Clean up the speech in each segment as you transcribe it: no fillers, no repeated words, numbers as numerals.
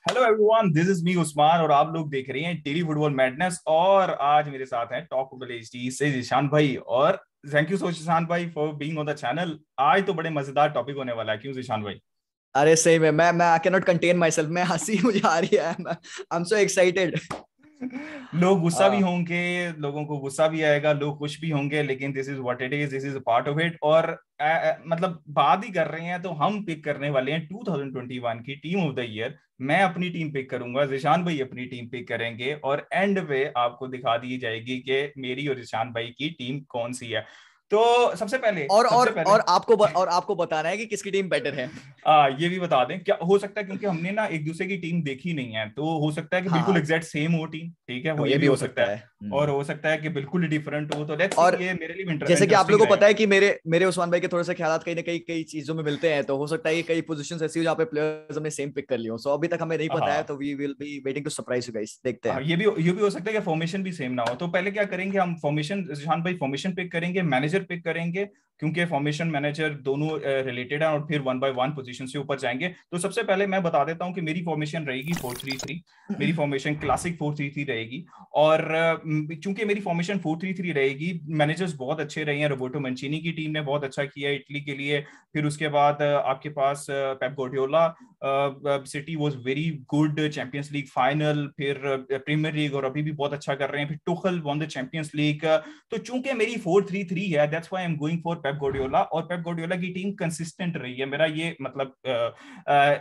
Hello everyone, this is me Usman और आप लोग देख रहे हैं डेली फुटबॉल मैडनेस। और आज मेरे साथ हैं टॉक फुटबॉल एचडी से जिशान भाई। और thank you so much Zeeshan भाई for being on the channel. आज तो बड़े मजेदार टॉपिक होने वाला है, क्यों जिशान भाई? अरे सही में मैं I can not contain my self. मैं हंसी मुझे आ रही है। I am so excited. लोग गुस्सा भी हाँ। होंगे, लोगों को गुस्सा भी आएगा, लोग खुश भी होंगे, लेकिन this is what it is, this is part of it. और मतलब बात ही कर रहे हैं तो हम पिक करने वाले हैं 2021 की टीम ऑफ द ईयर। मैं अपनी टीम पिक करूंगा, जिशान भाई अपनी टीम पिक करेंगे, और एंड पे आपको दिखा दी जाएगी कि मेरी और जिशान भाई की टीम कौन सी है। तो और सबसे और पहले और आपको बताना है कि किसकी टीम बेटर है। ये भी बता दें, क्या हो सकता है, क्योंकि हमने ना एक दूसरे की टीम देखी नहीं है, तो हो सकता है कि बिल्कुल हाँ, एग्जैक्ट सेम हो टीम, ठीक है, वो ये ये भी भी हो हो सकता सकता है। है। और हो सकता है कि बिल्कुल डिफरेंट हो, तो लेट्स सी, और ये मेरे लिए जैसे कि आप इंटरेस्टिंग लोगों को रहेगा। पता है कि मेरे मेरे उस्मान भाई के थोड़े से ख्यालात कहीं ना कहीं कई चीजों में मिलते हैं, तो हो सकता है कि कई पोजीशंस ऐसी हो जहाँ पे प्लेयर्स हमने सेम पिक कर लियो। सो अभी तक हमें नहीं पता है, हाँ तो we will be waiting to surprise you guys. देखते हाँ, हैं। ये भी हो सकता है कि फॉर्मेशन भी सेम ना हो। तो पहले क्या करेंगे, हम फॉर्मेशन, जिशान भाई फॉर्मेशन पिक करेंगे, मैनेजर पिक करेंगे, क्योंकि फॉर्मेशन मैनेजर दोनों रिलेटेड है, और फिर वन बाय वन पोजीशन से ऊपर जाएंगे। तो सबसे पहले मैं बता देता हूं कि मेरी फॉर्मेशन रहेगी 4-3-3। मेरी फॉर्मेशन क्लासिक 4-3-3 रहेगी। और चूंकि मेरी फॉर्मेशन 4-3-3 रहेगी, मैनेजर्स बहुत अच्छे रहे हैं। रोबर्टो मंचिनी की टीम ने बहुत अच्छा किया है इटली के लिए। फिर उसके बाद आपके पास Pep Guardiola, City was very good, Champions League final, फिर प्रीमियर लीग, और अभी भी बहुत अच्छा कर रहे हैं। फिर Tuchel won the Champions League. तो चूंकि मेरी 4-3-3 है, that's why I am going for Pep Guardiola. और पेप गार्डियोला की टीम कंसिस्टेंट रही है, मेरा ये मतलब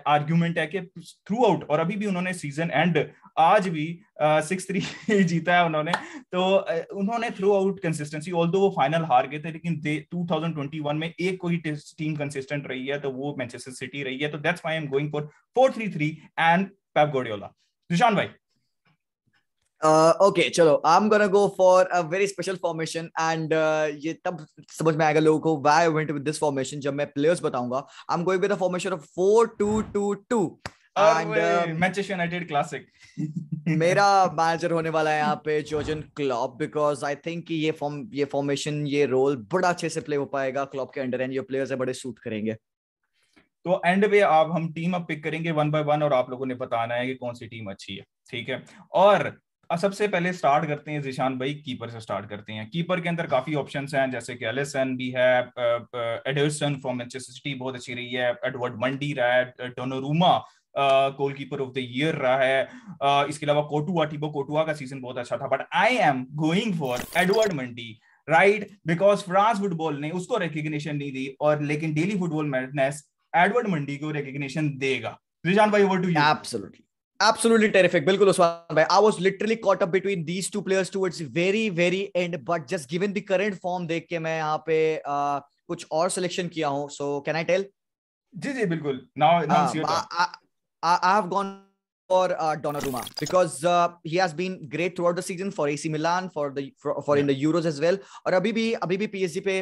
आर्ग्यूमेंट है कि थ्रू आउट, और अभी भी उन्होंने सीजन एंड आज भी 6-3 जीता है उन्होंने। तो उन्होंने थ्रू आउट कंसिस्टेंसी, ऑल्दो वो फाइनल हार गए थे, लेकिन 2021 में एक कोई टीम कंसिस्टेंट रही है, तो वो मैनचेस्टर सिटी रही है। तो that's why I am going for 4-3-3 and Pep Guardiola. निशान भाई। ओके, चलो, आई am gonna go for a very special formation and ये तब समझ में आएगा लोगों को why I went with this formation जब मैं प्लेयर्स बताऊंगा। आई am going with a formation of 4-2-2-2 and अरे मैनचेस्टर यूनाइटेड क्लासिक। मेरा मैनेजर होने वाला है यहाँ पे जोर्जन क्लॉप, बिकॉज आई थिंक कि ये फॉर्मेशन, ये रोल बड़ा अच्छे से प्ले हो पाएगा क्लॉप के अंडर, एंड ये प्लेयर्स है बड़े सूट करेंगे। तो एंड पे आप हम टीम अप पिक करेंगे वन बाय वन, और आप लोगों ने बताना है कि कौन सी टीम अच्छी है, ठीक है। और सबसे पहले स्टार्ट करते हैं जिशान भाई, कीपर से स्टार्ट करते हैं। कीपर के अंदर काफी ऑप्शंस हैं, जैसे कि एलिसन भी है, एडरसन फ्रॉम मैनचेस्टर सिटी बहुत अच्छी रही है, एडवर्ड मंडी रहा है, डोनोरुमा गोलकीपर ऑफ द ईयर रहा है। इसके अलावा कोटुआ, टिबो कोटुआ का सीजन बहुत अच्छा था, but I am going for Edouard Mendy, right, because France football ने उसको रिकग्निशन नहीं दी, और लेकिन daily football madness Edouard Mendy को रिकग्निशन देगा। रिजान भाई, over to you. Absolutely. Absolutely terrific. बिल्कुल उस्मान भाई. I was literally caught up between these two players towards the very, very end, but just given the current form देख के मैं यहाँ पे कुछ और सिलेक्शन किया हूँ. So can I tell? जी जी बिल्कुल, now it's your turn. I have gone for Donnarumma because he has been great throughout the season for AC Milan, for in या the Euros as well. और अभी भी PSG पे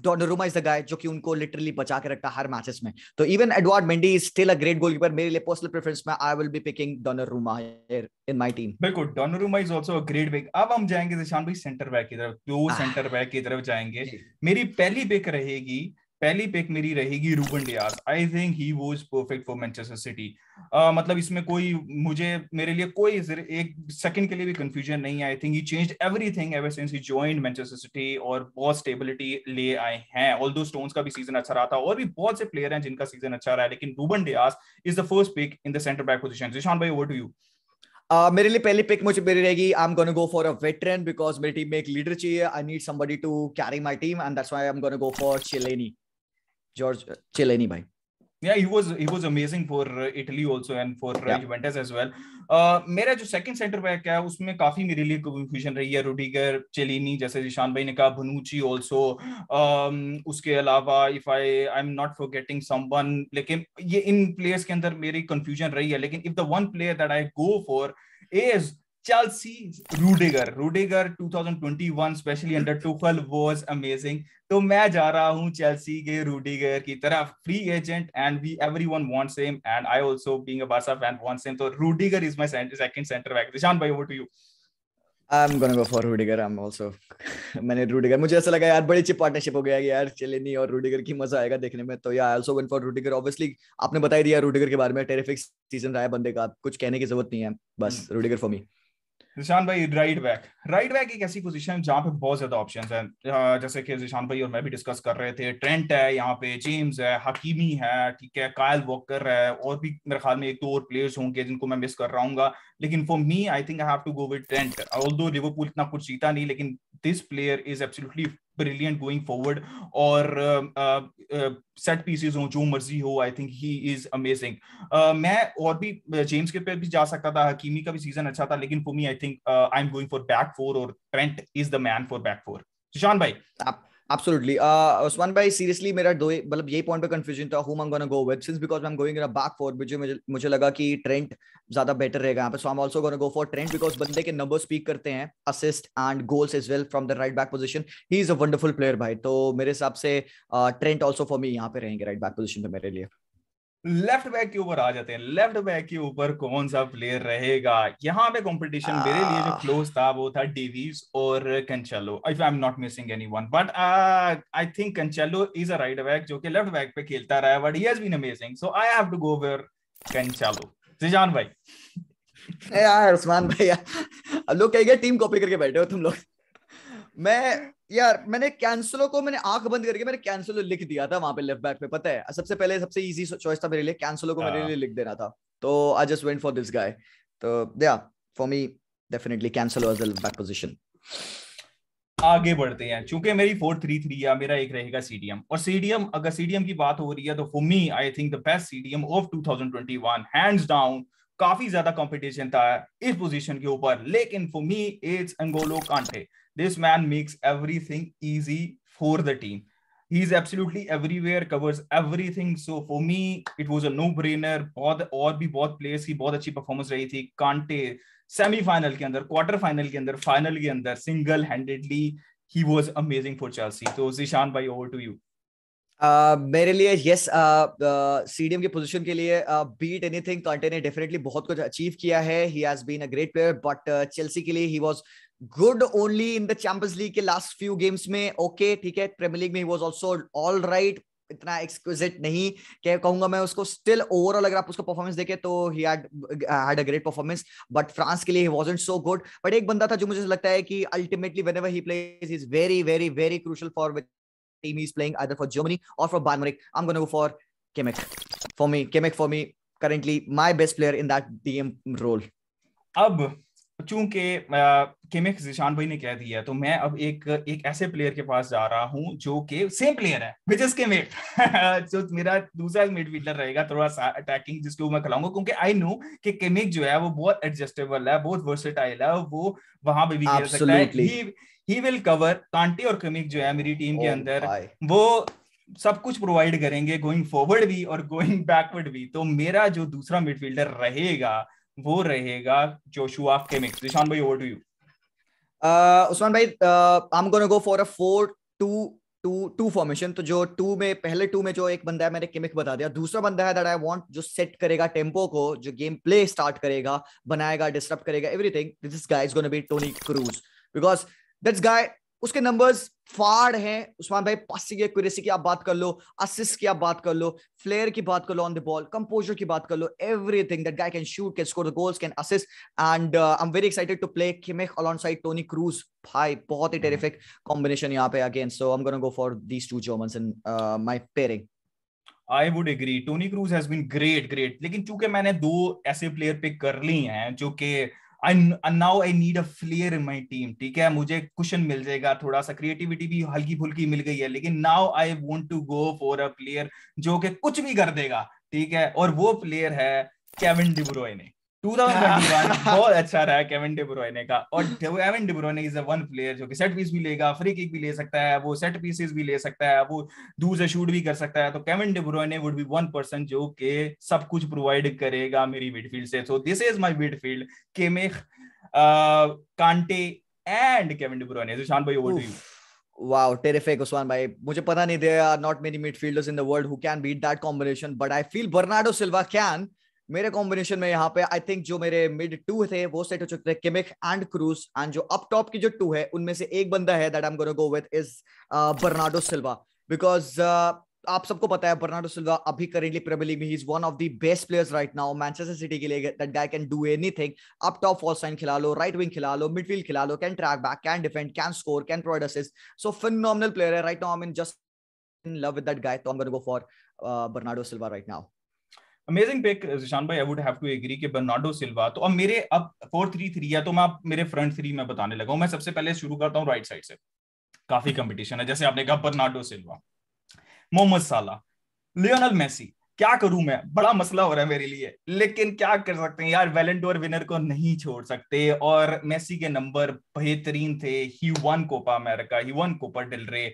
Donnarumma is the guy जो कि उनको literally बचा के रखता है हर मैचेस में. तो even Edouard Mendy is still a great goalkeeper. मेरे लिए पर्सनल प्रेफरेंस में I will be picking Donnarumma in my team. बिल्कुल, Donnarumma is also a great back. अब हम जाएंगे निशान भाई सेंटर बैक की तरफ, दो आह, सेंटर बैक की तरफ जाएंगे। जी. मेरी पहली पिक मेरी रहेगी Ruben Dias. I think he was perfect for Manchester City. मतलब इसमें कोई, मुझे मेरे लिए कोई एक सेकंड के लिए भी कंफ्यूजन नहीं है। आई think he changed everything ever since he joined Manchester city, और बहुत स्टेबिलिटी ले आए हैं। ऑल्दो स्टोन्स का भी सीजन अच्छा रहा था, और भी बहुत से प्लेयर हैं जिनका सीजन अच्छा रहा है, लेकिन Ruben Dias is the first pick in the centre back position. Zeeshan भाई, ओवर टू यू। मेरे लिए पहली पिक मुझे मेरी रहेगी. I am gonna go for a veteran because मेरी टीम में एक लीडर चाहिए. I need somebody to carry my team and that's why I am gonna go for Chiellini. George Chiellini भाई. Yeah, he was amazing for Italy also and for या. Juventus as well. मेरा जो second centre back है उसमें काफी मेरे लिए confusion रही है। रुडिगर, चेलिनी, जैसे जिशान भाई ने कहा, भनुची आल्सो। उसके अलावा if I am not forgetting someone, लेकिन ये इन प्लेयर्स के अंदर मेरी कंफ्यूजन रही है। लेकिन if the one player that I go for is Chelsea, Rudiger 2021 specially under Tuchel was amazing. तो मैं जा रहा हूं चेल्सी के रूडिगर की तरफ, free agent, and we everyone wants him, and I also being a Barca fan wants him. तो Rudiger is my second centre back. Nishan भाई, over to you. I'm gonna go for Rudiger. I'm also मैंने Rudiger, मुझे ऐसा लगा यार बड़ी अच्छी partnership हो गया कि यार चेलेनी और रूडिगर की मजा आएगा देखने में, तो या I also went for Rudiger. Obviously आपने बता ही दिया रूडिगर के बारे में, टेरिफिक सीजन रहा है बंदे का, कुछ कहने की जरूरत नहीं है, बस रूडिगर फॉर मी। जिशान भाई, राइट बैक एक ऐसी पोजीशन है जहाँ पे बहुत ज्यादा ऑप्शंस हैं। जैसे कि जिशान भाई और मैं भी डिस्कस कर रहे थे, ट्रेंट है यहाँ पे, जेम्स है, हकीमी है, ठीक है, कायल वॉकर है, और भी मेरे ख्याल में एक दो और प्लेयर्स होंगे जिनको मैं मिस कर रहा हूँ। लेकिन for me I think I have to go with Trent. Although Liverpool इतना कुछ जीता नहीं, लेकिन this player is absolutely brilliant going forward. और सेट पीसेस हो, जो मर्जी हो, I think he is amazing. मैं और भी जेम्स के पे भी जा सकता था, हकीमी का भी सीजन अच्छा था, लेकिन for me I think I am going for back four, और Trent is the man for back four. Sushant भाई। Absolutely. Usman भाई सीरियसली मेरा दो मतलब यही पॉइंट पे कंफ्यूजन था, whom I'm gonna go with since because I'm going in a back four, मुझे लगा कि ट्रेंट ज्यादा बेटर रहेगा यहाँ पे, so I'm also gonna go for Trent because बंदे के नंबर स्पीक करते हैं, assist and goals as well from the right back position. He is a wonderful player भाई, तो मेरे हिसाब से ट्रेंट ऑल्सो फॉर मी यहाँ पे रहेंगे राइट बैक पोजीशन पे मेरे लिए। लेफ्ट बैक के ऊपर आ जाते हैं। लेफ्ट बैक के ऊपर कौन सा प्लेयर रहेगा? यहाँ पे कंपटीशन मेरे लिए जो क्लोज था वो था डेविस और Cancelo, if I am not missing anyone, but I think Cancelo is a right back जो कि लेफ्ट बैक पे खेलता रहा है, but he has been amazing, so I have to go for Cancelo. Zeeshan भाई। यार उस्मान भाई यार, अब लोग कहेंगे टीम कॉपी करके बैठे हो तुम लोग। मैं यार मैंने कैंसलो को, मैंने आंख बंद करके मैंने कैंसलो लिख दिया था वहां पे लेफ्ट बैक पे, पता है सबसे पहले सबसे इजी चॉइस था मेरे लिए, कैंसलो को मेरे लिए लिख देना था, तो I just went for this guy. तो yeah for me definitely Cancelo as the left back position. आगे बढ़ते हैं, चूंकि मेरी 4-3-3 या मेरा एक रहेगा सीडीएम, और सीडीएम अगर सीडीएम की बात हो रही है तो for me I think the best CDM of 2021 hands down. काफी ज्यादा कंपटीशन था इस पोजीशन के ऊपर, लेकिन फॉर मी इट्स अंगोलो कांटे। This man makes everything easy for the team. he is absolutely everywhere, covers everything, so for me it was a no brainer। बहुत और भी बहुत प्लेयर्स की बहुत अच्छी परफॉर्मेंस रही थी। कांटे सेमीफाइनल के अंदर, क्वार्टर फाइनल के अंदर, फाइनल के अंदर single handedly he was amazing for Chelsea। तो जिशान भाई, over to you। मेरे लिए यस, सीडीएम की पोजीशन के लिए बीट एनीथिंग कांटे ने डेफिनेटली बहुत कुछ अचीव किया है, he has been a great player, but Chelsea के लिए he was good only in the Champions League के लास्ट फ्यू गेम्स में। ओके ठीक है, प्रीमियर लीग में he was also all right, इतना एक्सक्विजिट नहीं क्या कहूंगा मैं उसको, स्टिल ओवरऑल अगर आप उसको परफॉर्मेंस देखें तो he had a great performance, but France के लिए he wasn't so good. But एक बंदा था जो मुझे लगता है कि ultimately whenever he plays he is very very very crucial for team he's playing either for Germany or for Bayern Munich. I'm going to go for Kimmich. Kimmich for me currently my best player in that DM role. अब चूंकि Kimmich Zeeshan भाई ने कह दिया, तो मैं अब एक ऐसे प्लेयर के पास जा रहा हूं जो कि सेम प्लेयर है, विच इज किमिक। जो मेरा दूसरा मिडफील्डर रहेगा, थोड़ा सा अटैकिंग, जिसके ऊपर मैं खिलाऊंगा, क्योंकि आई नो कि किमिक जो है वो बहुत एडजस्टेबल है, बहुत वर्सेटाइल है, वो वहां पे भी खेल सकता है। He will cover. कांटे और किमिक जो है मेरी टीम के अंदर, वो सब कुछ प्रोवाइड करेंगे, गोइंग फॉरवर्ड भी और गोइंग बैकवर्ड भी। तो मेरा जो दूसरा मिडफील्डर रहेगा वो रहेगा जोशुआ किमिक। जिशान भाई, ओवर टू यू। उस्मान भाई, I am gonna go for a 4-2-2 formation. तो जो टू में, पहले टू में जो एक बंदा है मैंने किमिक बता दिया, दूसरा बंदा है दैट आई वांट जो सेट करेगा टेम्पो को, जो गेम प्ले स्टार्ट करेगा, बनाएगा, डिस्टर्ब करेगा everything, this guy is gonna be Toni Kroos, because that's guy, उसके नंबर्स फाड़ हैं। उस्मान भाई पासिंग एक्यूरेसी की आप बात कर लो, असिस्ट की आप बात कर लो, फ्लेयर की बात कर लो, ऑन द बॉल कंपोजर की बात कर लो, everything that guy can shoot, can score the goals, can assist, and I am very excited to play Kimmich alongside Toni Kroos. भाई बहुत ही टेरिफिक कॉम्बिनेशन यहाँ पे again, so I am gonna go for these two Germans in my pairing. I would agree, Toni Kroos has been great, लेकिन चूंकि मैंने दो ऐसे प्लेयर पिक कर ली हैं जो कि now I need a flare in my team, ठीक है, मुझे कुशन मिल जाएगा, थोड़ा सा क्रिएटिविटी भी हल्की फुल्की मिल गई है, लेकिन now I want to go for a player जो कि कुछ भी कर देगा, ठीक है, और वो प्लेयर है केविन डी ब्रुयने। 2021 बहुत अच्छा रहा है केविन डी ब्रुयने का, और Kevin De ब्रुयने is a one player जो कि सेट पीस भी लेगा, फ्री किक भी ले सकता है, वो सेट पीसेस भी ले सकता है, वो दूर से शूट भी कर सकता है। तो Kevin De Bruyne would be one person जो कि सब कुछ प्रोवाइड करेगा मेरी मिडफील्ड से। So this is my midfield, Kimmich, Kante and Kevin De Bruyne. Zeeshan भाई, over to you. Wow, terrific, Usman bhai. मुझे पता नहीं, there are not many midfielders in the world who can beat that combination, but I feel Bernardo Silva can, मेरे combination में यहाँ पे I think जो मेरे मिड टू थे वो सेट हो चुके थे, किमिक एंड क्रूज, एंड जो अप टॉप की जो टू है उनमें से एक बंदा है that I am gonna go with is Bernardo Silva, because आप सबको पता है बर्नार्डो सिल्वा अभी करेंटली प्रीमियर लीग में he is one of the best players right now Manchester City के लिए। That guy can do anything, up top false line खिला लो, राइट विंग खिला लो, मिडफील्ड खिला लो, can track back, can defend, can score, can provide assist, so phenomenal player है right now. I mean just in love with that guy, तो I am gonna go for Bernardo Silva right now. Amazing pick Zeeshan भाई, I would have to agree कि Bernardo Silva. तो अब मेरे अब 4-3-3 है, तो मैं मेरे फ्रंट थ्री में बताने लगा हूं। मैं सबसे पहले शुरू करता हूं राइट साइड से, काफी कंपटीशन है। जैसे आपने कहा बर्नार्डो सिल्वा, मोहम्मद साला, लियोनल मेसी। क्या करूं मैं, बड़ा मसला हो रहा है मेरे लिए, लेकिन क्या कर सकते हैं यार, वैलेंडोर विनर को नहीं छोड़ सकते। और मेसी के नंबर बेहतरीन थे, ही वन कोपा अमेरिका, ही वन कोपा डेल रे।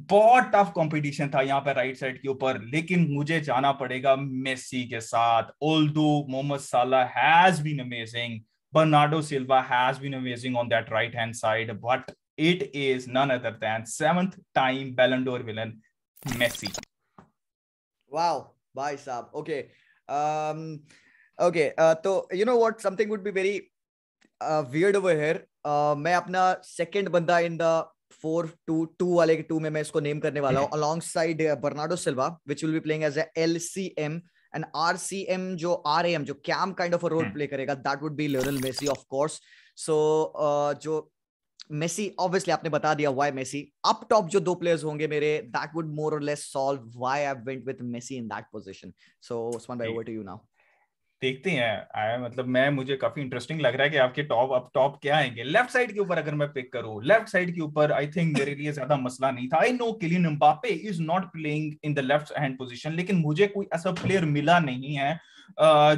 बहुत टफ कंपटीशन था यहाँ पे राइट साइड के ऊपर, लेकिन मुझे जाना पड़ेगा मेसी के साथ। Although Mohamed Salah has been amazing, Bernardo Silva has been amazing on that right hand side, but it is none other than 7th time Ballon d'Or विलन मेसी। वाओ भाई साहब, ओके ओके, तो you know what, something would be very weird over here. मैं अपना second बंदा in the 4-2-2 वाले के 2 में मैं इसको नेम करने वाला हूं alongside Bernardo Silva, which will be playing as a LCM and RCM, जो आरएएम जो CAM kind of a role play करेगा, that would be Lionel Messi of course. So जो मेसी, ऑब्वियसली आपने बता दिया व्हाई मेसी। अप टॉप जो दो players होंगे मेरे, that would more or less solve why I went with Messi in that position. So Usman भाई, ओवर टू यू नाउ। देखते हैं मतलब मुझे काफी इंटरेस्टिंग लग रहा है कि आपके टॉप अप टॉप क्या आएंगे। लेफ्ट साइड के ऊपर अगर मैं पिक करूं, लेफ्ट साइड के ऊपर आई थिंक मेरे लिए ज्यादा मसला नहीं था। I know Kylian Mbappe is not playing in the left hand position, लेकिन मुझे कोई ऐसा प्लेयर मिला नहीं है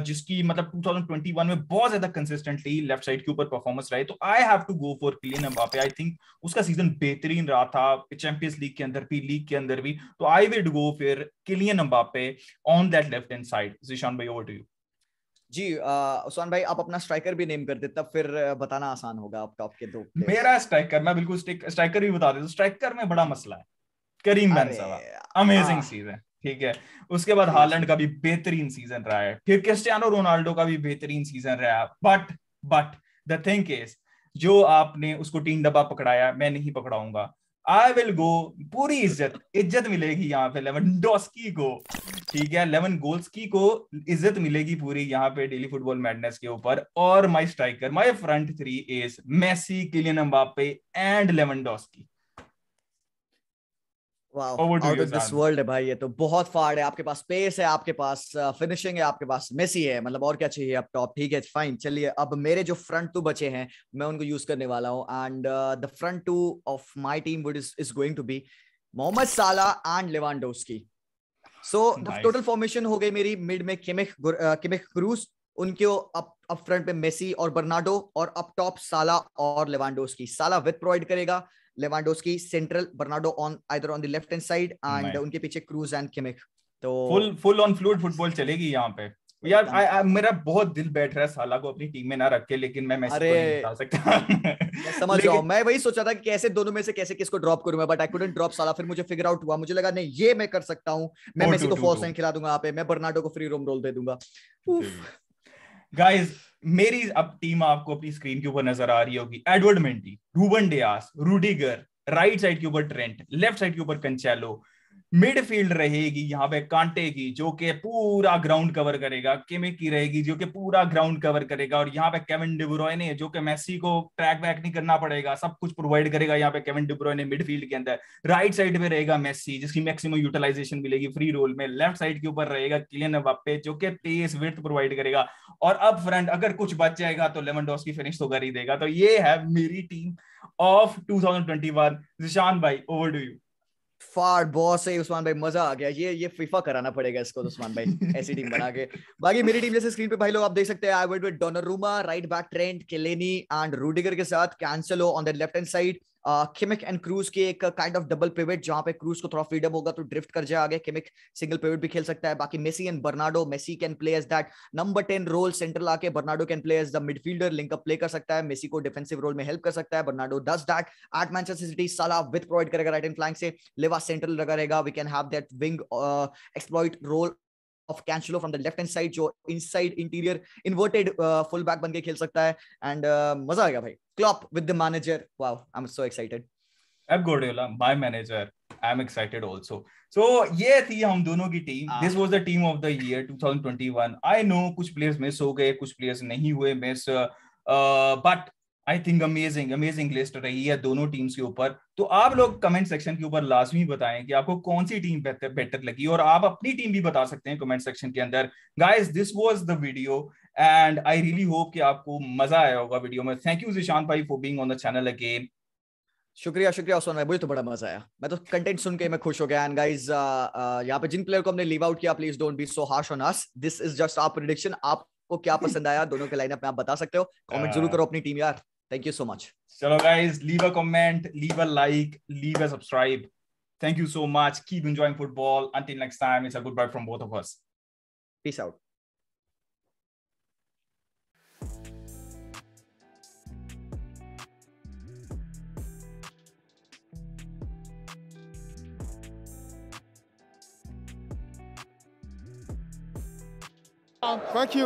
जिसकी मतलब 2021 में बहुत ज्यादा कंसिस्टेंटली लेफ्ट साइड के ऊपर परफॉर्मेंस रही। तो I have to go for Kylian Mbappe. I think उसका सीजन बेहतरीन रहा था, चैंपियंस लीग के अंदर भी, लीग के अंदर भी। तो आई विल गो फिर Kylian Mbappe on that left hand side. Zeeshan भाई, ओवर टू यू। जी उस्मान भाई, आप अपना स्ट्राइकर भी नेम कर दे, तब फिर बताना आसान होगा आप टॉप के दो प्लेयर्स। मेरा स्ट्राइकर, मैं बिल्कुल स्ट्राइकर भी बता देता हूं। स्ट्राइकर में बड़ा मसला है, करीम अरे बेंजेमा, अमेजिंग सीजन, ठीक है। उसके बाद जी हालैंड जी। का भी बेहतरीन सीजन रहा है, फिर क्रिस्टियानो रोनाल्डो का भी बेहतरीन सीजन रहा है। बट द थिंग इज, जो आपने उसको 3 डब्बा पकड़ाया, मैं नहीं पकड़ाऊंगा। आई विल गो, पूरी इज्जत इज्जत मिलेगी यहाँ पे लेवेंडोस्की को, ठीक है। 11 गोल्स की को इज्जत मिलेगी पूरी यहाँ पे डेली फुटबॉल मैडनेस के ऊपर। और my striker, my front three is Messi, Kylian Mbappe and Lewandowski. Wow, over to out you of this same. World है भाई, ये तो बहुत फाड़ है। आपके पास पेस है, आपके पास फिनिशिंग है, आपके पास मेसी है, मतलब और क्या चाहिए अब टॉप। ठीक है फाइन, चलिए अब मेरे जो फ्रंट टू बचे हैं मैं उनको यूज करने वाला हूं, and the front two of my team would is going to be Mohamed Salah and Lewandowski. So the nice. Total formation हो गई मेरी, मिड में किमिक क्रूज, उनके अप फ्रंट पे मेसी और बर्नार्डो, और अप टॉप साला और Lewandowski. Salah width provide करेगा, Lewandowski central, Bernardo on either on the left hand side, and nice, उनके पीछे क्रूज एंड किमिक। तो फुल ऑन फ्लूइड फुटबॉल चलेगी यहाँ पे। यार एकदम फाड़। मेरा बहुत दिल बैठ रहा है साला को अपनी टीम में ना रख के, लेकिन मैं मेसी अरे को नहीं हटा सकता। मैं समझ रहा हूँ, लेकिन मैं वही सोचा था कि कैसे दोनों में से कैसे किसको ड्रॉप करूं मैं, बट आई कुडंट ड्रॉप साला। फिर मुझे फिगर आउट हुआ, मुझे लगा नहीं ये मैं कर सकता हूँ, मैं टू मेसी टू को टू फॉल्स टू लाइन खिला दूंगा यहाँ पे, मैं बर्नार्डो को फ्री रोम रोल दे दूंगा। उफ। गाइस, मेरी अब टीम आपको अपनी स्क्रीन के ऊपर नजर आ रही होगी। Edouard Mendy, Ruben Dias, Rudiger, right side के ऊपर ट्रेंट, लेफ्ट साइड के ऊपर कंचेलो। मिडफील्ड रहेगी यहाँ पे कांटे की, जो कि पूरा ग्राउंड कवर करेगा। किमिक की रहेगी, जो कि पूरा ग्राउंड कवर करेगा। और यहाँ पे केविन डी ब्रुयने, जो कि मेसी को ट्रैक बैक नहीं करना पड़ेगा, सब कुछ प्रोवाइड करेगा यहाँ पे केविन डी ब्रुयने मिडफील्ड के अंदर। राइट साइड पे रहेगा मेसी, जिसकी मैक्सिमम यूटिलाइजेशन मिलेगी फ्री रोल में। लेफ्ट साइड के ऊपर रहेगा किलियन एम्बाप्पे, जो कि पेस विड्थ प्रोवाइड करेगा। और अब फ्रंट अगर कुछ बच जाएगा तो लेवेंडोस्की फिनिश तो कर ही देगा। तो ये है मेरी टीम ऑफ 2021। जिशान भाई, ओवर टू यू। फाड़, बहुत सही उस्मान भाई, मजा आ गया। ये फीफा कराना पड़ेगा इसको तो उस्मान भाई, ऐसी टीम बना के। बाकी मेरी टीम जैसे स्क्रीन पे भाई लोग आप देख सकते हैं, I went with Donnarumma right back, Trent, Chiellini and Rudiger के साथ, Cancelo on the left hand side, Kimmich and Kroos के एक काइंड ऑफ डबल पिवट, जहां पे क्रूज को थोड़ा फ्रीडम होगा तो ड्रिफ्ट कर जाए आगे, किमिक सिंगल पिवट भी खेल सकता है। बाकी Messi and Bernardo, Messi can play as that number 10 role central आके, Bernardo can play as the midfielder, link up play कर सकता है, मेसी को डिफेंसिव रोल में हेल्प कर सकता है। Bernardo does that at Manchester City. Salah width provide करेगा राइट हैंड फ्लैंक से, लेवा सेंट्रल लगा रहेगा, we can have that wing exploit role of Cancelo from the left hand side, जो inside interior inverted full back बन के खेल सकता है। एंड मजा आ गया भाई, Klopp with the manager, wow, I am so excited. Pep Guardiola, my manager, I'm excited also. So ये थी हम दोनों की team. This was the team of the year 2021. I know कुछ प्लेयर्स मिस हो गए, कुछ प्लेयर्स नहीं हुए miss, but I think amazing list रही है दोनों टीम्स के ऊपर। तो आप लोग कमेंट सेक्शन के ऊपर लाजमी बताएं कि आपको कौन सी टीम बेटर लगी, और आप अपनी टीम भी बता सकते हैं कमेंट सेक्शन के अंदर। Guys, this was the video and I really hope कि आपको मजा आया होगा वीडियो में। थैंक यू जिशान भाई for being on the channel again. शुक्रिया उस्मान भाई, मुझे तो बड़ा मजा आया, मैं तो कंटेंट सुन के मैं खुश हो गया। एंड गाइस, यहाँ पे जिन प्लेयर को हमने लीव आउट किया, please don't be so harsh on us, this is just our prediction. आपको क्या पसंद आया दोनों के लाइनअप में, आप बता सकते हो, कमेंट जरूर करो अपनी टीम यार। Thank you so much. चलो guys, leave a comment, leave a like, leave a subscribe. Thank you so much. Keep enjoying football. Until next time, it's a goodbye from both of us. Peace out. Thank you.